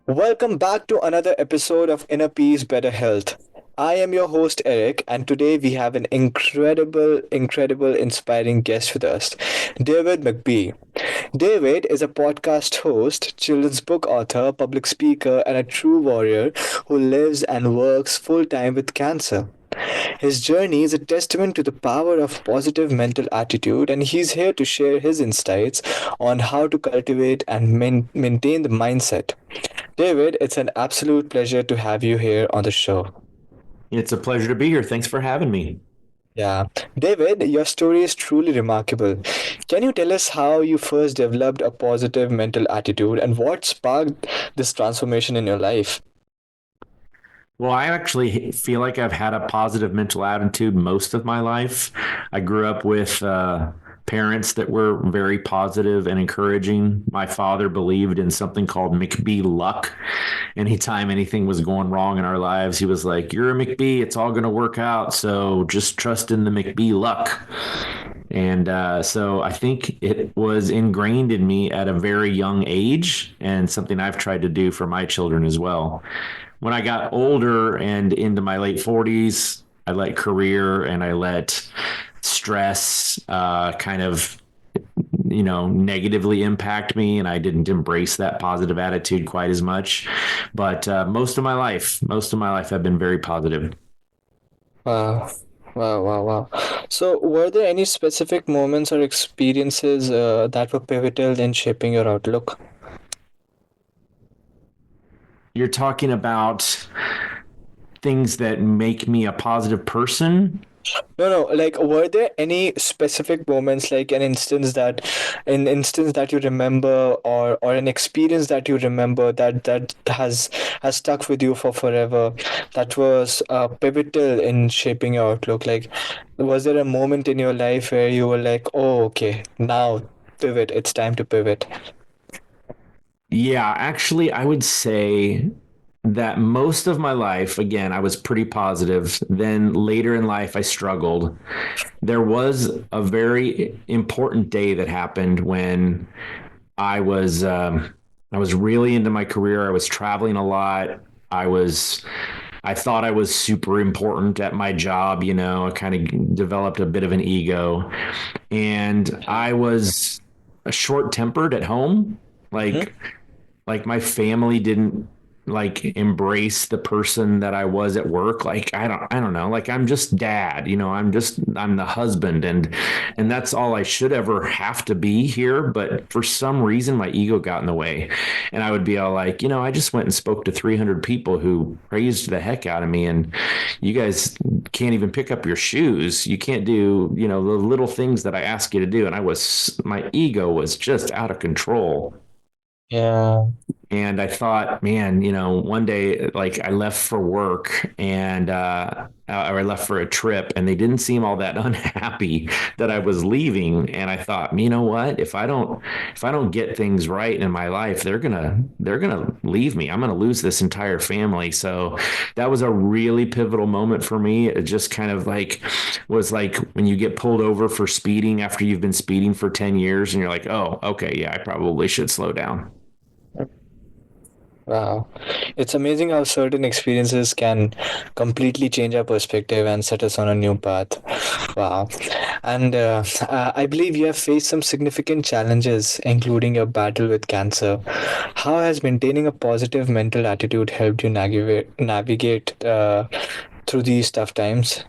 Welcome back to another episode of Inner Peace, Better Health. I am your host, Eric, and today we have an incredible, inspiring guest with us, David McBee. David is a podcast host, children's book author, public speaker, and a true warrior who lives and works full time with cancer. His journey is a testament to the power of positive mental attitude, and he's here to share his insights on how to cultivate and maintain the mindset. David, it's an absolute pleasure to have you here on the show. It's a pleasure to be here. Thanks for having me. Yeah. David, your story is truly remarkable. Can you tell us how you first developed a positive mental attitude and what sparked this transformation in your life? Well, I actually feel like I've had a positive mental attitude most of my life. I grew up with parents that were very positive and encouraging. My father believed in something called McBee luck. Anytime anything was going wrong in our lives, he was like, "You're a McBee. It's all going to work out. So just trust in the McBee luck." And so I think it was ingrained in me at a very young age and something I've tried to do for my children as well. When I got older and into my late 40s, I let career and I let stress kind of negatively impact me, and I didn't embrace that positive attitude quite as much. But most of my life I've been very positive. Wow. Wow. So, were there any specific moments or experiences that were pivotal in shaping your outlook? You're talking about things that make me a positive person. No, like were there any specific moments, like an instance that you remember, or an experience that you remember that has stuck with you for forever, that was pivotal in shaping your outlook? Like, was there a moment in your life where you were like, oh, okay, now pivot, it's time to pivot? Yeah, actually, I would say that most of my life, again, I was pretty positive. Then later in life, I struggled. There was a very important day that happened when I was I was really into my career. I was traveling a lot. I was I thought I was super important at my job. I kind of developed a bit of an ego, and I was short tempered at home. Mm-hmm. Like my family didn't like embrace the person that I was at work. Like I don't know. Like I'm just dad, I'm the husband, and that's all I should ever have to be here. But for some reason my ego got in the way. And I would be all like, I just went and spoke to 300 people who praised the heck out of me, and you guys can't even pick up your shoes. You can't do, the little things that I ask you to do. And my ego was just out of control. Yeah. And I thought, man, one day, like I left for work and, or I left for a trip, and they didn't seem all that unhappy that I was leaving. And I thought, you know what? If I don't get things right in my life, they're gonna leave me. I'm gonna lose this entire family. So that was a really pivotal moment for me. It just kind of like was like when you get pulled over for speeding after you've been speeding for 10 years, and you're like, oh, okay, yeah, I probably should slow down. Wow. It's amazing how certain experiences can completely change our perspective and set us on a new path. Wow. And I believe you have faced some significant challenges, including your battle with cancer. How has maintaining a positive mental attitude helped you navigate through these tough times?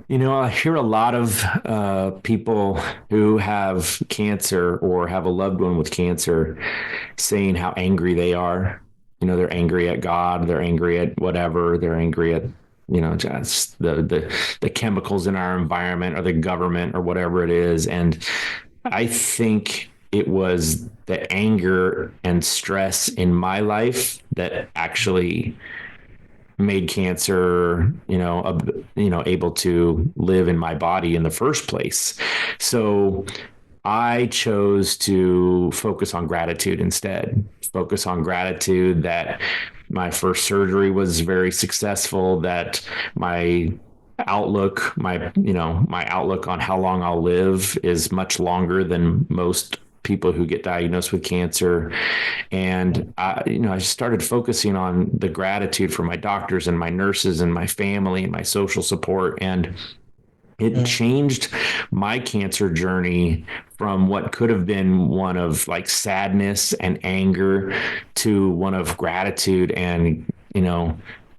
I hear a lot of people who have cancer or have a loved one with cancer saying how angry they are. They're angry at God, they're angry at whatever, they're angry at just the chemicals in our environment or the government or whatever it is. And I think it was the anger and stress in my life that actually made cancer, able to live in my body in the first place. So I chose to focus on gratitude instead. Focus on gratitude that my first surgery was very successful, that my outlook on how long I'll live is much longer than most people who get diagnosed with cancer. And I started focusing on the gratitude for my doctors and my nurses and my family and my social support. And it Mm, changed my cancer journey from what could have been one of like sadness and anger to one of gratitude.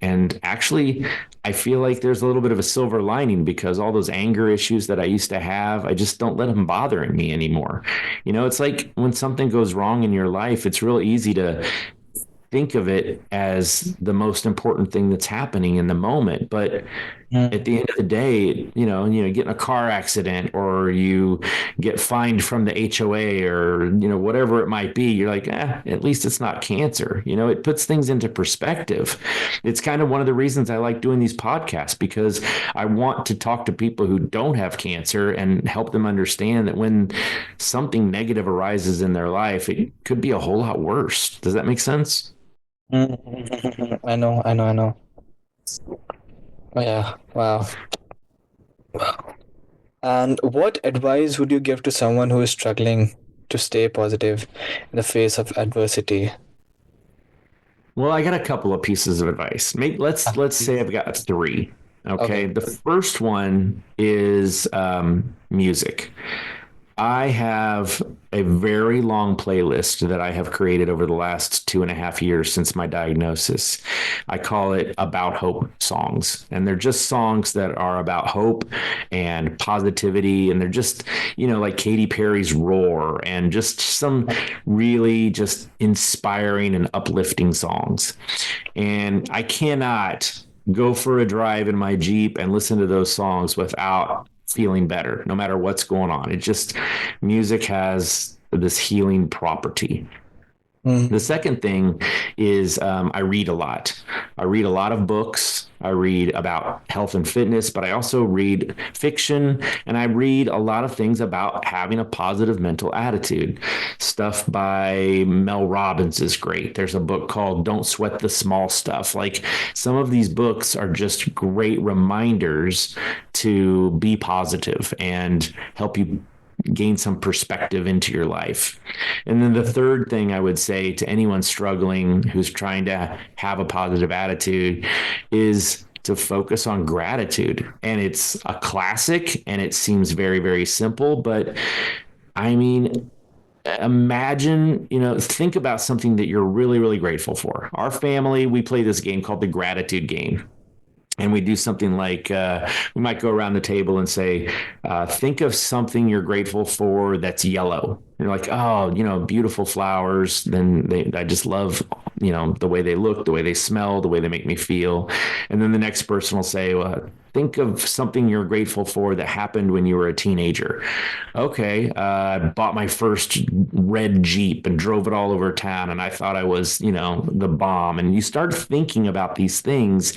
And actually, I feel like there's a little bit of a silver lining because all those anger issues that I used to have, I just don't let them bothering me anymore. It's like when something goes wrong in your life, it's real easy to think of it as the most important thing that's happening in the moment. But at mm, the end of the day, get in a car accident or you get fined from the HOA or, whatever it might be, you're like, at least it's not cancer. It puts things into perspective. It's kind of one of the reasons I like doing these podcasts because I want to talk to people who don't have cancer and help them understand that when something negative arises in their life, it could be a whole lot worse. Does that make sense? I know, I know, I know. Oh, yeah, wow. And what advice would you give to someone who is struggling to stay positive in the face of adversity? Well, I got a couple of pieces of advice. Maybe let's Ah, let's say please. I've got three. Okay, Okay. the first one is music. I have a very long playlist that I have created over the last 2.5 years since my diagnosis. I call it About Hope songs. And they're just songs that are about hope and positivity. And they're just, like Katy Perry's Roar and just some really just inspiring and uplifting songs. And I cannot go for a drive in my Jeep and listen to those songs without feeling better, no matter what's going on. Music has this healing property. The Mm, second thing is I read a lot. I read a lot of books. I read about health and fitness, but I also read fiction and I read a lot of things about having a positive mental attitude. Stuff by Mel Robbins is great. There's a book called Don't Sweat the Small Stuff. Like some of these books are just great reminders to be positive and help you gain some perspective into your life. And then the third thing I would say to anyone struggling who's trying to have a positive attitude is to focus on gratitude. And it's a classic and it seems very, very simple, but I mean, imagine, think about something that you're really, really grateful for. Our family, we play this game called the gratitude game and we do something like we might go around the table and say, think of something you're grateful for that's yellow. You're like, oh, beautiful flowers. I just love, the way they look, the way they smell, the way they make me feel. And then the next person will say, well, think of something you're grateful for that happened when you were a teenager. Okay, I bought my first red Jeep and drove it all over town, and I thought I was, the bomb. And you start thinking about these things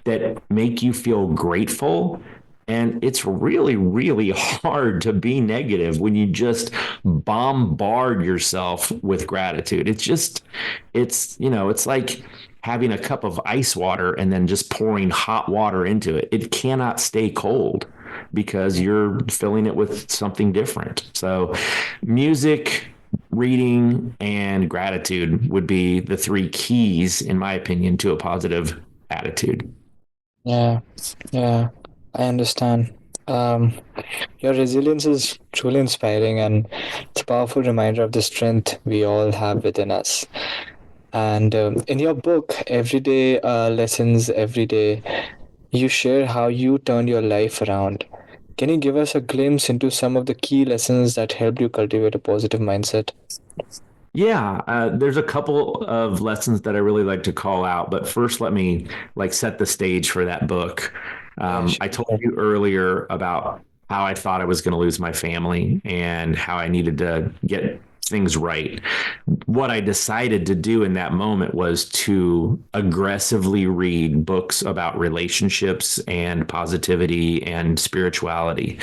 that make you feel grateful. And it's really, really hard to be negative when you just bombard yourself with gratitude. It's like having a cup of ice water and then just pouring hot water into it. It cannot stay cold because you're filling it with something different. So, music, reading, and gratitude would be the three keys, in my opinion, to a positive attitude. yeah, yeah, I understand. Um, your resilience is truly inspiring, and it's a powerful reminder of the strength we all have within us. And in your book, Everyday Lessons Every Day, you share how you turned your life around. Can you give us a glimpse into some of the key lessons that helped you cultivate a positive mindset? Yeah, there's a couple of lessons that I really like to call out, but first let me like set the stage for that book. Yeah, I sure, told sure. you earlier about how I thought I was going to lose my family and how I needed to get things right. What I decided to do in that moment was to aggressively read books about relationships and positivity and spirituality.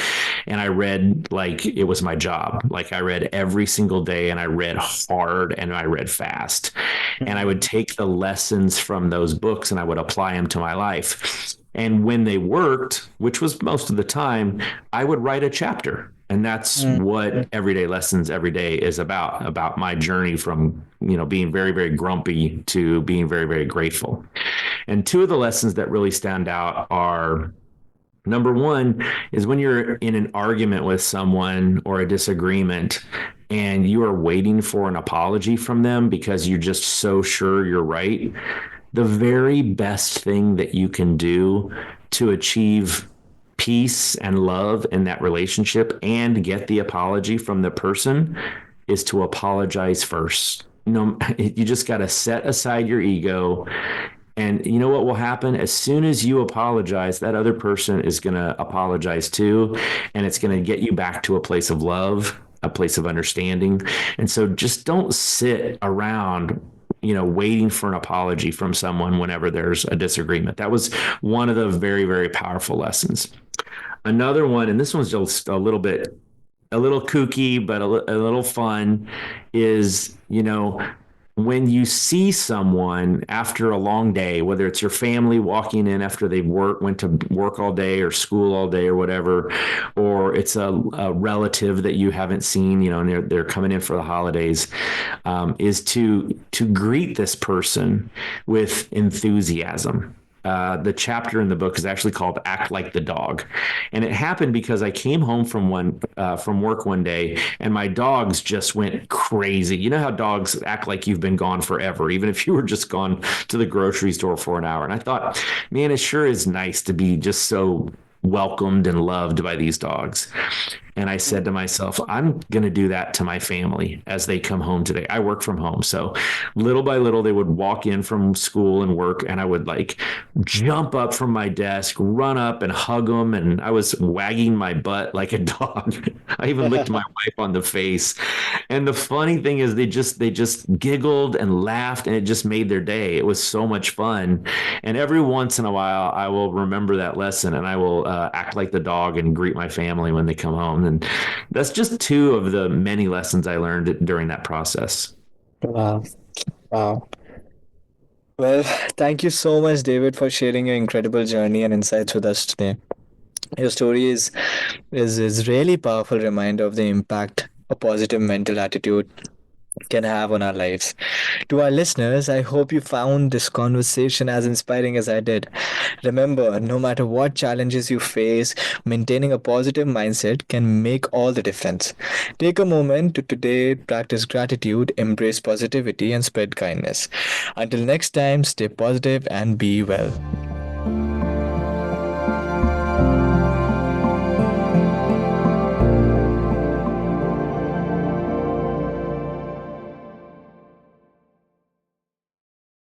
And I read like it was my job. Like I read every single day and I read hard and I read fast. And I would Mm, take the lessons from those books and I would apply them to my life. And when they worked, which was most of the time, I would write a chapter. And that's Mm. what everyday lessons every day is about my journey from, being very, very grumpy to being very, very grateful. And two of the lessons that really stand out are, number one is when you're in an argument with someone or a disagreement and you are waiting for an apology from them because you're just so sure you're right. The very best thing that you can do to achieve peace and love in that relationship and get the apology from the person is to apologize first. You just got to set aside your ego. And you know what will happen? As soon as you apologize, that other person is going to apologize too. And it's going to get you back to a place of love, a place of understanding. And so just don't sit around, waiting for an apology from someone whenever there's a disagreement. That was one of the very, very powerful lessons. Another one, and this one's just a little kooky, but a little fun, is, when you see someone after a long day, whether it's your family walking in after they went to work all day or school all day or whatever, or it's a relative that you haven't seen, and they're coming in for the holidays, is to greet this person with enthusiasm. The chapter in the book is actually called "Act Like the Dog," and it happened because I came home from work one day, and my dogs just went crazy. You know how dogs act like you've been gone forever, even if you were just gone to the grocery store for an hour. And I thought, man, it sure is nice to be just so welcomed and loved by these dogs. And I said to myself, I'm going to do that to my family as they come home today. I work from home. So little by little, they would walk in from school and work, and I would like jump up from my desk, run up and hug them. And I was wagging my butt like a dog. I even licked my wife on the face. And the funny thing is they just giggled and laughed, and it just made their day. It was so much fun. And every once in a while, I will remember that lesson, and I will act like the dog and greet my family when they come home. And that's just two of the many lessons I learned during that process. Wow. Wow. Well, thank you so much, David, for sharing your incredible journey and insights with us today. Your story is really powerful reminder of the impact a positive mental attitude can have on our lives. To our listeners, I hope you found this conversation as inspiring as I did. Remember, no matter what challenges you face, maintaining a positive mindset can make all the difference. Take a moment to today practice gratitude, embrace positivity, and spread kindness. Until next time, stay positive and be well.